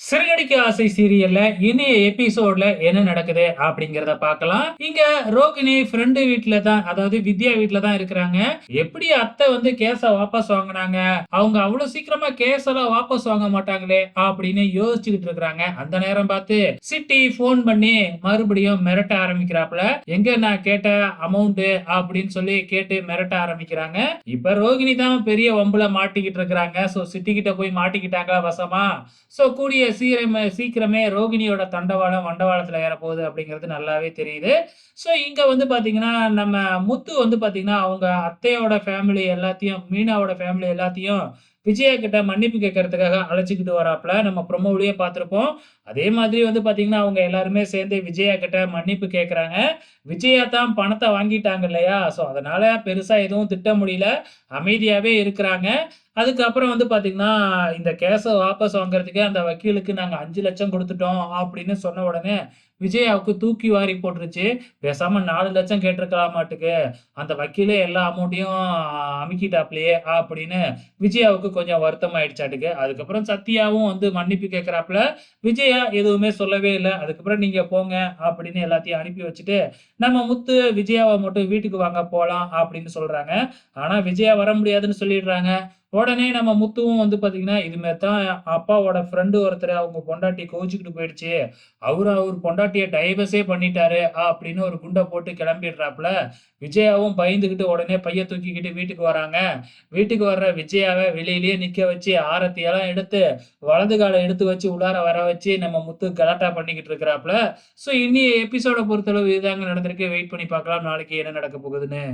சிறகடிக்க ஆசை சீரியல்ல இனிய எபிசோட்ல என்ன நடக்குது அப்படிங்கிறத பார்க்கலாம். இங்க ரோகிணி ஃப்ரெண்டு வீட்ல தான், அதாவது வித்யா வீட்ல தான் இருக்கிறாங்க. எப்படி அத்தை வந்து கேஸ வாபஸ் வாங்குனாங்க? அவங்க அவ்வளவு சீக்கிரமா கேஸ் எல்லாம் வாபஸ் வாங்க மாட்டாங்களே அப்படின்னு யோசிச்சுக்கிட்டு இருக்காங்க. அந்த நேரம் பார்த்து சிட்டி ஃபோன் பண்ணி மறுபடியும் மிரட்ட ஆரம்பிக்கிறாப்ல. எங்க நான் கேட்ட அமௌண்ட் அப்படின்னு சொல்லி கேட்டு மிரட்ட ஆரம்பிக்கிறாங்க. இப்ப ரோகிணி தான் பெரிய வம்புல மாட்டிக்கிட்டு இருக்கிறாங்க. சோ சிட்டி கிட்ட போய் மாட்டிக்கிட்டாங்களா வசமா? சோ கூடிய சீக்கிரமே ரோகிணியோட தண்டவாளம் வண்டவாளத்துல ஏறப்போகுது அப்படிங்கிறது நல்லாவே தெரியுது. ஸோ இங்க வந்து பார்த்தீங்கன்னா, நம்ம முத்து வந்து பார்த்தீங்கன்னா, அவங்க அத்தையோட ஃபேமிலி எல்லாத்தையும், மீனாவோட ஃபேமிலி எல்லாத்தையும் விஜயா கிட்ட மன்னிப்பு கேட்கறதுக்காக அழைச்சுக்கிட்டு வராப்ல. நம்ம ப்ரோமோலயே பார்த்திருப்போம். அதே மாதிரி வந்து பார்த்தீங்கன்னா, அவங்க எல்லாருமே சேர்ந்து விஜயா கிட்ட மன்னிப்பு கேட்கறாங்க. விஜயா தான் பணத்த வாங்கிட்டாங்க இல்லையா? ஸோ அதனால பெருசா எதுவும் திட்ட முடியல. அமைதியாவே இருக்கிறாங்க. அதுக்கப்புறம் வந்து பார்த்தீங்கன்னா, இந்த கேஸ வாபஸ் வாங்குறதுக்கே அந்த வக்கீலுக்கு நாங்க 5,00,000 குடுத்துட்டோம் அப்படின்னு சொன்ன உடனே, விஜயாவுக்கு தூக்கி வாரி போட்டுருச்சு. பேசாம 4,00,000 கேட்டுருக்கலாமாட்டுக்கு. அந்த வக்கீலே எல்லா அமௌண்ட்டையும் அமுக்கிட்டாப்லயே அப்படின்னு விஜயாவுக்கு கொஞ்சம் வருத்தமாயிடுச்சாட்டுக்கு. அதுக்கப்புறம் சத்யாவும் வந்து மன்னிப்பு கேட்கிறாப்ல. விஜயா எதுவுமே சொல்லவே இல்ல. அதுக்கப்புறம் நீங்க போங்க அப்படின்னு எல்லாத்தையும் அனுப்பி வச்சுட்டு, நம்ம முத்து விஜயாவ மட்டும் வீட்டுக்கு வாங்க போலாம் அப்படின்னு சொல்றாங்க. ஆனா விஜயா வர முடியாதுன்னு சொல்லிடுறாங்க. உடனே நம்ம முத்துவும் வந்து பார்த்தீங்கன்னா, இது மாரி தான் அப்பாவோட ஃப்ரெண்ட் ஒருத்தரு அவங்க பொண்டாட்டி கோவிச்சுக்கிட்டு போயிடுச்சு. அவர் பொண்டாட்டிய டைவர்ஸே பண்ணிட்டாரு அப்படின்னு ஒரு குண்ட போட்டு கிளம்பிடுறாப்ல. விஜயாவும் பயந்துகிட்டு உடனே பைய தூக்கிக்கிட்டு வீட்டுக்கு வராங்க. வீட்டுக்கு வர்ற விஜயாவ வெளியிலேயே நிக்க வச்சு ஆரத்தி எல்லாம் எடுத்து, வலது கால எடுத்து வச்சு உள்ளார வர வச்சு நம்ம முத்து கலாட்டா பண்ணிக்கிட்டு இருக்கிறாப்ல. ஸோ இன்னிய எபிசோட பொறுத்தளவு இதுதாங்க நடந்திருக்கு. வெயிட் பண்ணி பார்க்கலாம் நாளைக்கு என்ன நடக்க போகுதுன்னு.